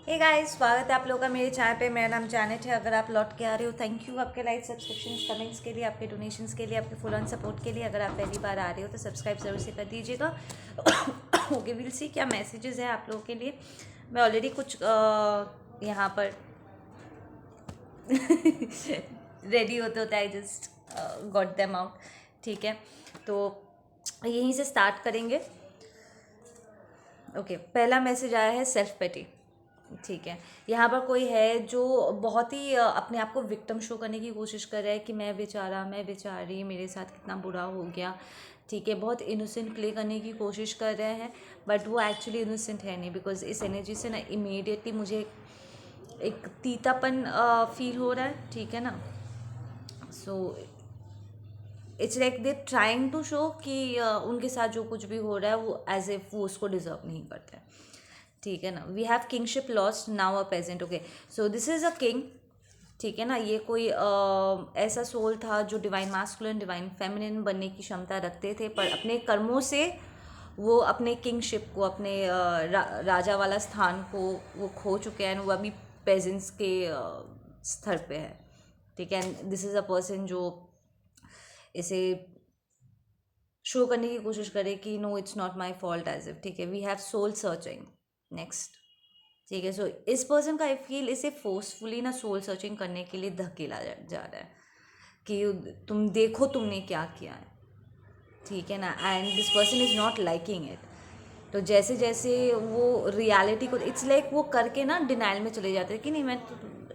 Hey guys, स्वागत है आप लोगों का मेरे चैनल पे। मेरा नाम जैनेट है। अगर आप लौट के आ रहे हो, थैंक यू आपके लाइक, सब्सक्रिप्शंस, कमेंट्स के लिए, आपके डोनेशंस के लिए, आपके फुल ऑन सपोर्ट के लिए। अगर आप पहली बार आ रहे हो तो सब्सक्राइब ज़रूर से कर दीजिएगा। ओके, विल सी क्या मैसेजेस हैं आप लोगों के लिए। मैं ऑलरेडी कुछ यहाँ पर रेडी होते होते I just got them out. ठीक है, तो यहीं से स्टार्ट करेंगे। ओके, पहला मैसेज आया है सेल्फ पेटी। ठीक है, यहाँ पर कोई है जो बहुत ही अपने आप को विक्टिम शो करने की कोशिश कर रहा है कि मैं बेचारा, मैं बेचारी, मेरे साथ कितना बुरा हो गया। ठीक है, बहुत इनोसेंट प्ले करने की कोशिश कर रहे हैं, बट वो एक्चुअली इनोसेंट है नहीं। बिकॉज इस एनर्जी से ना इमीडिएटली मुझे एक तीतापन फील हो रहा है। ठीक है ना, so it's like they trying to show कि उनके साथ जो कुछ भी हो रहा है वो एज ए वो उसको डिजर्व नहीं करते। ठीक है ना, we have kingship lost now a pageant. Okay, so this is a king. ठीक है ना, ये कोई ऐसा सोल था जो डिवाइन मास्कुलिन, डिवाइन फेमिनिन बनने की क्षमता रखते थे, पर अपने कर्मों से वो अपने किंगशिप को, अपने राजा वाला स्थान को वो खो चुके हैं। वो अभी पेजेंट्स के स्तर पे है। ठीक है, and this is a person जो इसे शो करने की कोशिश करे कि no, it's not my fault as if. ठीक है, we have soul searching next. ठीक है, सो इस पर्सन का आई फील इसे फोर्सफुली ना सोल सर्चिंग करने के लिए धकेला जा रहा है कि तुम देखो तुमने क्या किया है। ठीक है ना, and this person is not liking it. तो जैसे जैसे वो रियलिटी को, इट्स लाइक वो करके ना डिनाइल में चले जाते हैं कि नहीं, मैं,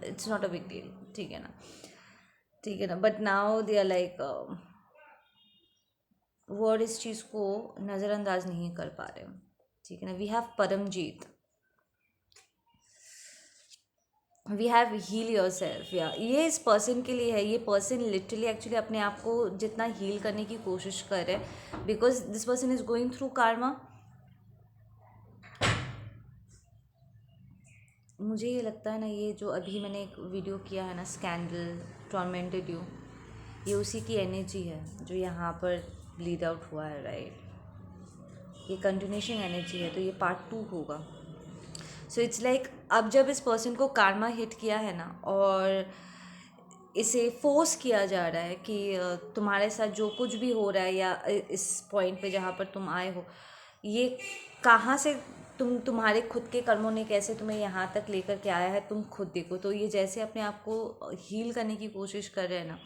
it's not a big deal. ठीक है ना, ठीक है ना, but now they are like वो और इस चीज़ को नज़रअंदाज नहीं कर पा रहे। ठीक है ना, we have Paramjit, we have heal yourself. या ये इस पर्सन के लिए है। ये पर्सन लिटरली एक्चुअली अपने आप को जितना हील करने की कोशिश कर रहे हैं, because this person is going through Karma. मुझे ये लगता है ना, ये जो अभी मैंने एक वीडियो किया है ना, स्कैंडल टॉर्मेंटेड यू, ये उसी की एनर्जी है जो यहाँ पर ब्लीड आउट हुआ है, राइट। ये कंटिन्यूशन एनर्जी है, तो ये पार्ट 2 होगा। सो इट्स लाइक अब जब इस पर्सन को कार्मा हिट किया है ना, और इसे फोर्स किया जा रहा है कि तुम्हारे साथ जो कुछ भी हो रहा है, या इस पॉइंट पे जहाँ पर तुम आए हो, ये कहाँ से तुम्हारे खुद के कर्मों ने कैसे तुम्हें यहाँ तक लेकर के आया है, तुम खुद देखो। तो ये जैसे अपने आप को हील करने की कोशिश कर रहे हैं ना,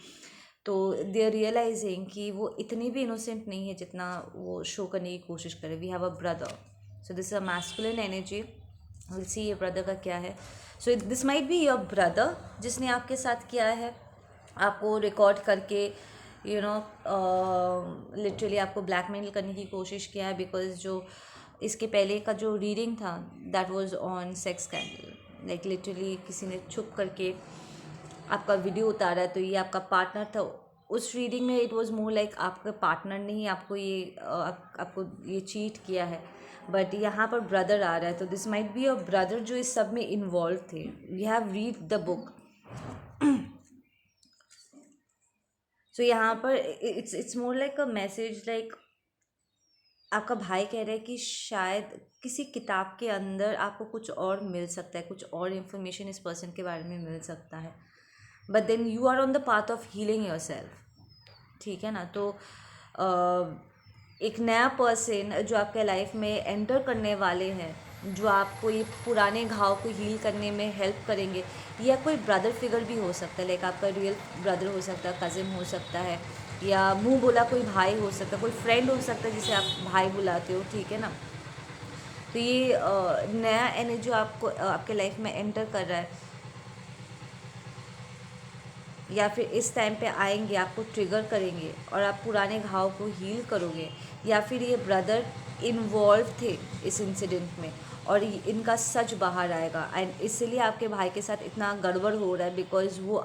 तो दे आर रियलाइजिंग कि वो इतनी भी इनोसेंट नहीं है जितना वो शो करने की कोशिश करे। We have a brother, so this a masculine energy. Will see ये ब्रदर का क्या है। So this might be your brother जिसने आपके साथ किया है, आपको रिकॉर्ड करके लिटरली आपको ब्लैकमेल करने की कोशिश किया है। बिकॉज जो इसके पहले का जो रीडिंग था, that was on sex scandal. Like literally किसी ने छुप करके आपका वीडियो उतारा है, तो ये आपका पार्टनर था। उस रीडिंग में इट वाज मोर लाइक आपका पार्टनर ने ही आपको ये आपको ये चीट किया है, बट यहाँ पर ब्रदर आ रहा है। तो this might be a brother जो इस सब में इन्वॉल्व थे। We have read the book. So यहाँ पर it's more like a message, like आपका भाई कह रहा है कि शायद किसी किताब के अंदर आपको कुछ और मिल सकता है, कुछ और इन्फॉर्मेशन इस पर्सन के बारे में मिल सकता है, but then you are on the path of healing yourself. ठीक है ना, तो एक नया पर्सन जो आपके लाइफ में एंटर करने वाले हैं, जो आपको ये पुराने घाव को हील करने में हेल्प करेंगे। या कोई ब्रदर फिगर भी हो सकता है, लाइक आपका रियल ब्रदर हो सकता है, कज़िन हो सकता है, या मुंह बोला कोई भाई हो सकता है, कोई फ्रेंड हो सकता है जिसे आप भाई बुलाते हो। ठीक है ना, तो ये नया एनर्जी जो आपको आपके लाइफ में एंटर कर रहा है, या फिर इस टाइम पे आएंगे, आपको ट्रिगर करेंगे और आप पुराने घाव को हील करोगे। या फिर ये ब्रदर इन्वॉल्व थे इस इंसिडेंट में, और इनका सच बाहर आएगा, एंड इसलिए आपके भाई के साथ इतना गड़बड़ हो रहा है, बिकॉज वो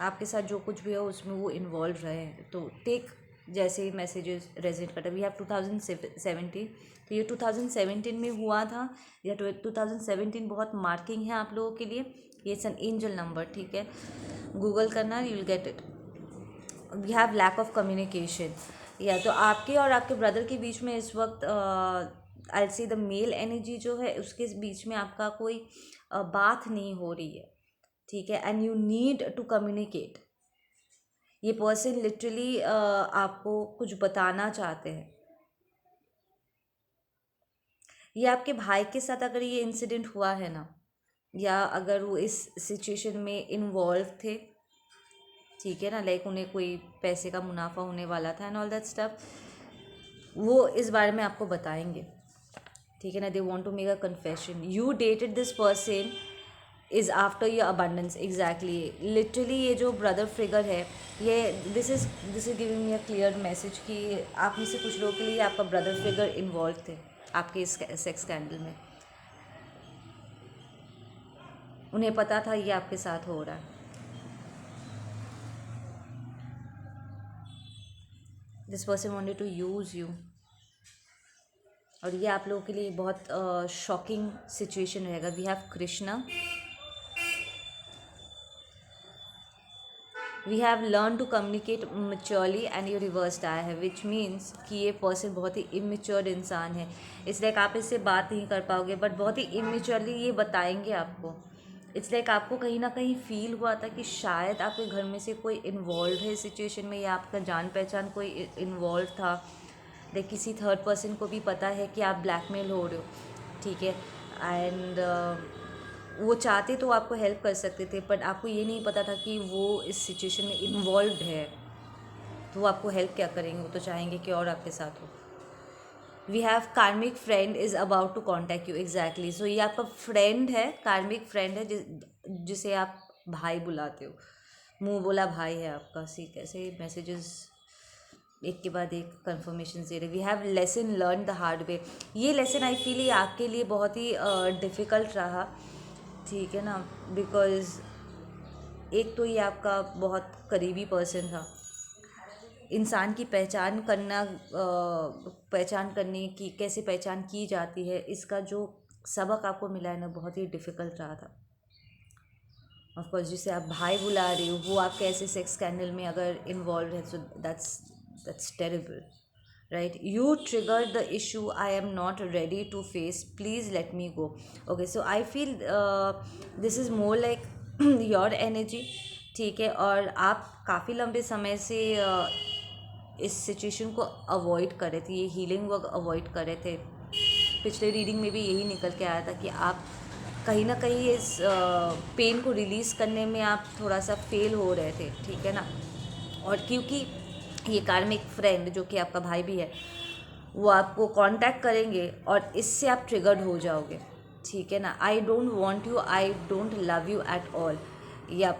आपके साथ जो कुछ भी हो उसमें वो इन्वॉल्व रहे हैं। तो टेक जैसे ही मैसेजेस रेजिनेट करते हैं। वी हैव 2017, तो ये 2017 में हुआ था। या 2017 बहुत मार्किंग है आप लोगों के लिए। ये इट्स एन एंजल नंबर। ठीक है, गूगल करना, you will get it. We have lack of communication. या तो आपके और आपके ब्रदर के बीच में इस वक्त आई सी द मेल एनर्जी जो है उसके बीच में आपका कोई बात नहीं हो रही है, ठीक है, and you need to communicate. ये पर्सन लिटरली आपको कुछ बताना चाहते हैं। ये आपके भाई के साथ अगर ये इंसिडेंट हुआ है ना, या अगर वो इस सिचुएशन में इन्वॉल्व थे, ठीक है ना, लाइक उन्हें कोई पैसे का मुनाफा होने वाला था एंड ऑल दैट स्टफ, वो इस बारे में आपको बताएंगे, ठीक है ना। They want to make a confession, you dated this person is after your abundance. Exactly, literally ये जो ब्रदर फिगर है, ये this is giving me a clear message कि आप में से कुछ लोगों के लिए आपका ब्रदर फिगर इन्वॉल्व थे आपके इस सेक्स स्कैंडल में। उन्हें पता था ये आपके साथ हो रहा है। This person wanted to use you, और ये आप लोगों के लिए बहुत शॉकिंग सिचुएशन रहेगा। We have Krishna, we have learn to communicate maturely and you reversed आया है, विच मीन्स कि ये पर्सन बहुत ही इमेच्योर इंसान है, इसलिए आप इससे बात नहीं कर पाओगे, बट बहुत ही इमेच्योरली ये बताएंगे आपको। इट्स लाइक आपको कहीं ना कहीं फील हुआ था कि शायद आपके घर में से कोई इन्वॉल्व है सिचुएशन में, या आपका जान पहचान कोई इन्वॉल्व था, लाइक किसी थर्ड पर्सन को भी पता है कि आप ब्लैकमेल हो रहे हो, ठीक है, एंड वो चाहते तो आपको हेल्प कर सकते थे, बट आपको ये नहीं पता था कि वो इस सिचुएशन में इन्वॉल्व है, तो वो आपको हेल्प क्या करेंगे, वो तो चाहेंगे कि और आपके साथ हो। We have karmic friend is about to contact you. Exactly, so ये आपका फ्रेंड है, कार्मिक फ्रेंड है, जिसे आप भाई बुलाते हो, मुंह बोला भाई है आपका। सी कैसे मैसेजेस एक के बाद एक कन्फर्मेशन दे रहे। We have lesson learn the hard way. ये लेसन आई फील ये आपके लिए बहुत ही डिफ़िकल्ट रहा, ठीक है ना, बिकॉज़ एक तो ये आपका बहुत करीबी पर्सन था। इंसान की पहचान करने की, कैसे पहचान की जाती है, इसका जो सबक आपको मिला है ना, बहुत ही डिफ़िकल्ट रहा था। ऑफकोर्स जिसे आप भाई बुला रहे हो वो आपके ऐसे सेक्स स्कैंडल में अगर इन्वॉल्व है, so that's terrible, right. You trigger the issue, I am not ready to face, please let me go. Okay, so I feel this is more like your energy, ठीक है, और आप काफ़ी लंबे समय से इस सिचुएशन को अवॉइड कर रहे थे, ये हीलिंग वर्क अवॉइड कर रहे थे। पिछले रीडिंग में भी यही निकल के आया था कि आप कहीं ना कहीं इस पेन को रिलीज़ करने में आप थोड़ा सा फेल हो रहे थे, ठीक है ना। और क्योंकि ये कार्मिक फ्रेंड जो कि आपका भाई भी है, वो आपको कांटेक्ट करेंगे और इससे आप ट्रिगर्ड हो जाओगे, ठीक है ना। I don't want you, I don't love you at all, या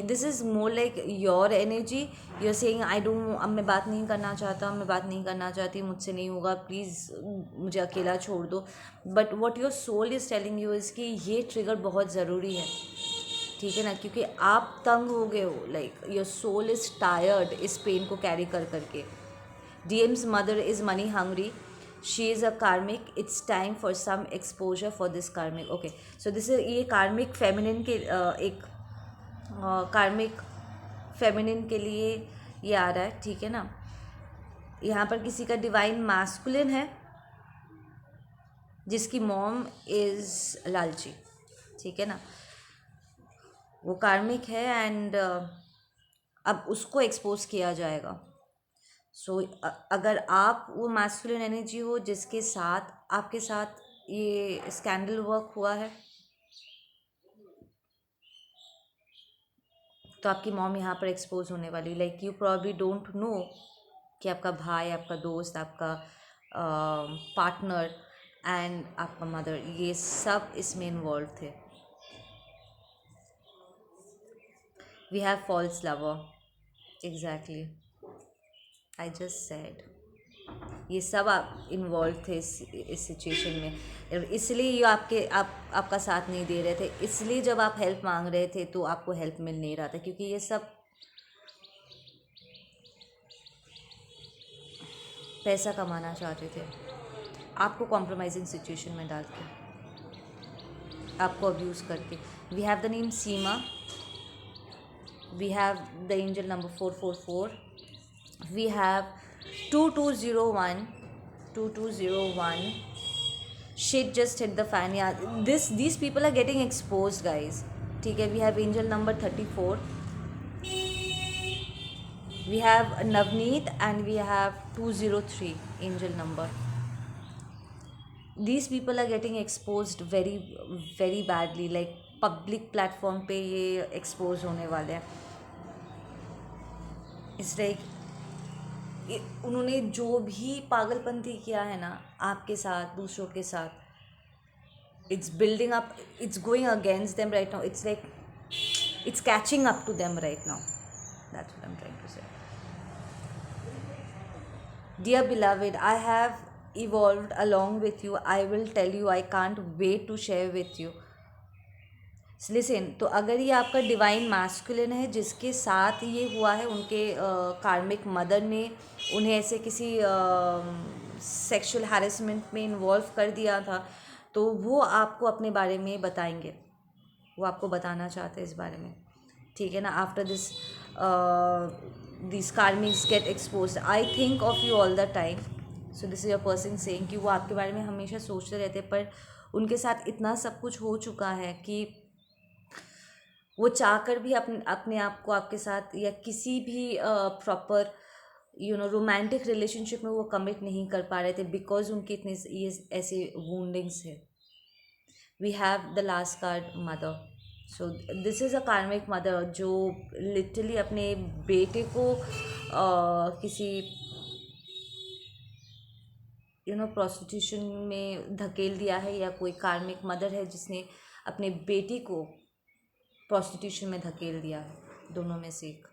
this is more like your energy. You are saying I don't, अब मैं बात नहीं करना चाहता, मैं बात नहीं करना चाहती, मुझसे नहीं होगा, प्लीज़ मुझे अकेला छोड़ दो। But what your soul is telling you is कि ये ट्रिगर बहुत ज़रूरी है, ठीक है ना, क्योंकि आप तंग हो गए हो, like your soul is tired इस पेन को कैरी कर करके। DM's mother is money hungry. She is a karmic. It's time for some exposure for this karmic. Okay, so this is ये कार्मिक फेमिनिन के एक कार्मिक फेमिनिन के लिए ये आ रहा है, ठीक है ना। यहाँ पर किसी का डिवाइन मैस्कुलिन है जिसकी मॉम इज़ लालची, ठीक है ना, वो कार्मिक है एंड अब उसको एक्सपोज किया जाएगा। सो अगर आप वो मैस्कुलिन एनर्जी हो जिसके साथ आपके साथ ये स्कैंडल वर्क हुआ है, तो आपकी मॉम यहाँ पर एक्सपोज होने वाली। Like you probably don't know कि आपका भाई, आपका दोस्त, आपका पार्टनर एंड आपका मदर, ये सब इसमें इन्वॉल्व थे। We have false lover, exactly, I just said ये सब आप इन्वॉल्व थे इस सिचुएशन में, इसलिए ये आपका साथ नहीं दे रहे थे, इसलिए जब आप हेल्प मांग रहे थे तो आपको हेल्प मिल नहीं रहा था, क्योंकि ये सब पैसा कमाना चाहते थे, आपको कॉम्प्रोमाइजिंग सिचुएशन में डाल के, आपको अब्यूज़ करके। We have the name Seema, we have the angel number 444, we have 2201, shit just hit the fan. या these people are getting exposed guys, ठीक है। We have angel number 34, we have Navneet, and we have 203 angel number. These people are getting exposed very very badly, like public platform पे ये expose होने वाले हैं। इस like उन्होंने जो भी पागलपंती किया है ना आपके साथ, दूसरों के साथ, it's building up, it's going against them right now, it's like it's catching up to them right now, that's what I am trying to say. Dear beloved, I have evolved along with you. I will tell you, I can't wait to share with you. Listen, तो अगर ये आपका divine masculine है जिसके साथ ये हुआ है, उनके कार्मिक मदर ने उन्हें ऐसे किसी सेक्सुअल हैरेसमेंट में इन्वॉल्व कर दिया था, तो वो आपको अपने बारे में बताएंगे, वो आपको बताना चाहते हैं इस बारे में, ठीक है ना। After this these karmics get exposed, I think of you all the time. So this is your person saying कि वो आपके बारे में हमेशा सोचते रहते हैं, पर उनके साथ इतना सब कुछ हो चुका है कि वो चाहकर भी अपने आप को आपके साथ या किसी भी प्रॉपर रोमांटिक रिलेशनशिप में वो कमिट नहीं कर पा रहे थे, बिकॉज उनके इतने ये ऐसे वूंडिंग्स है। We have the last card mother. So this is a karmic mother जो लिटरली अपने बेटे को किसी प्रोस्टिट्यूशन में धकेल दिया है, या कोई कार्मिक मदर है जिसने अपने बेटी को प्रोस्टिट्यूशन में धकेल दिया है, दोनों में से एक।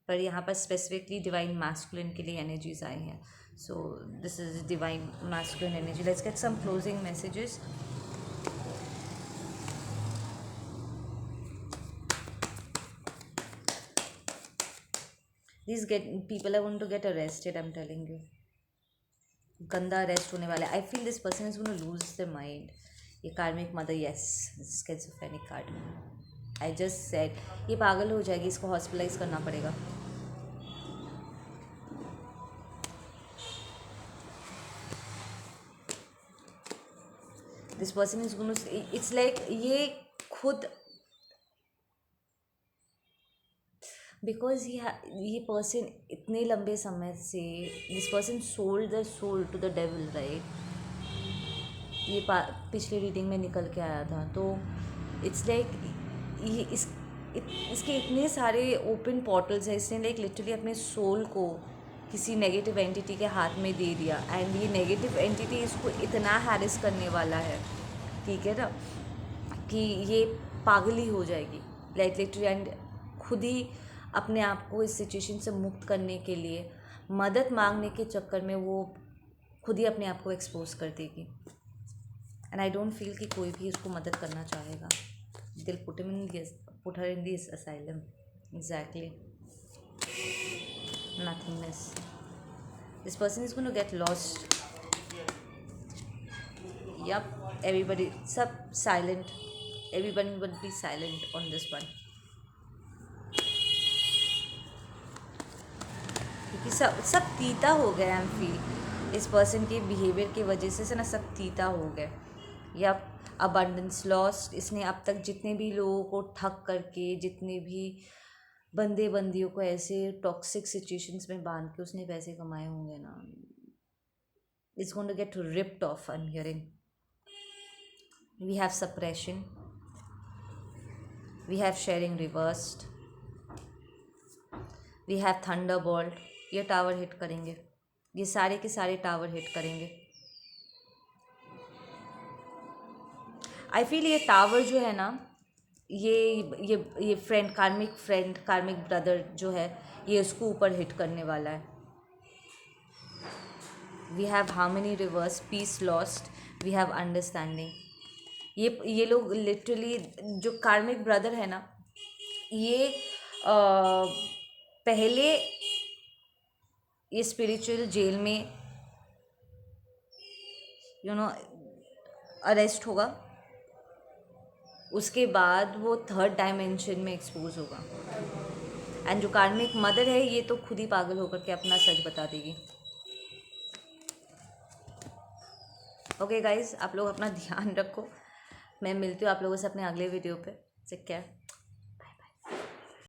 पर यहाँ पर स्पेसिफिकली डिवाइन मैस्कुलिन के लिए एनर्जीज आई हैं। So this is divine masculine energy. Let's get some closing messages. These people are going to get arrested, I'm telling you. गंदा अरेस्ट होने वाला है। I feel this person is gonna lose the mind. ये karmic mother, yes, schizophrenic card. I just said ये पागल हो जाएगी, इसको हॉस्पिटलाइज करना पड़ेगा। This person is gonna, it's like ये खुद, बिकॉज ये पर्सन इतने लंबे समय से, this person sold the soul to the devil right. ये पिछले रीडिंग में निकल के आया था। तो इट्स लाइक ये इसके इतने सारे ओपन पोर्टल्स हैं। इसने लाइक लिटरली अपने सोल को किसी नेगेटिव एंटिटी के हाथ में दे दिया, एंड ये नेगेटिव एंटिटी इसको इतना हैरेस करने वाला है, ठीक है ना, कि ये पागल ही हो जाएगी लाइक लिटरली। एंड खुद ही अपने आप को इस सिचुएशन से मुक्त करने के लिए मदद मांगने के चक्कर में वो खुद ही अपने आप को एक्सपोज कर देगी। एंड आई डोंट फील कि कोई भी इसको मदद करना चाहेगा। They'll put her in this asylum, exactly, nothingness. This person is going to get lost. Yup, everybody, सब silent, everybody will be silent on this one, कि सब तीता हो गए। आई फील इस पर्सन के बिहेवियर की वजह से ना सब तीता हो गए। या अबंडेंस लॉस्ट, इसने अब तक जितने भी लोगों को ठग करके, जितने भी बंदे बंदियों को ऐसे टॉक्सिक सिचुएशंस में बांध के उसने पैसे कमाए होंगे ना, it's going to get ripped off. I am hearing we have suppression, we have sharing reversed, we have thunderbolt. ये टावर हिट करेंगे, ये सारे के सारे टावर हिट करेंगे। आई फील ये टावर जो है ना, ये फ्रेंड, कार्मिक ब्रदर जो है, ये उसको ऊपर हिट करने वाला है। We have harmony reverse, peace lost, we have understanding. ये लोग लिटरली, जो कार्मिक ब्रदर है ना, ये पहले ये स्पिरिचुअल जेल में अरेस्ट होगा, उसके बाद वो थर्ड डायमेंशन में एक्सपोज होगा। एंड जो कार्मिक मदर है, ये तो खुद ही पागल होकर के अपना सच बता देगी। ओके गाइज, आप लोग अपना ध्यान रखो। मैं मिलती हूँ आप लोगों से अपने अगले वीडियो पे। Take care.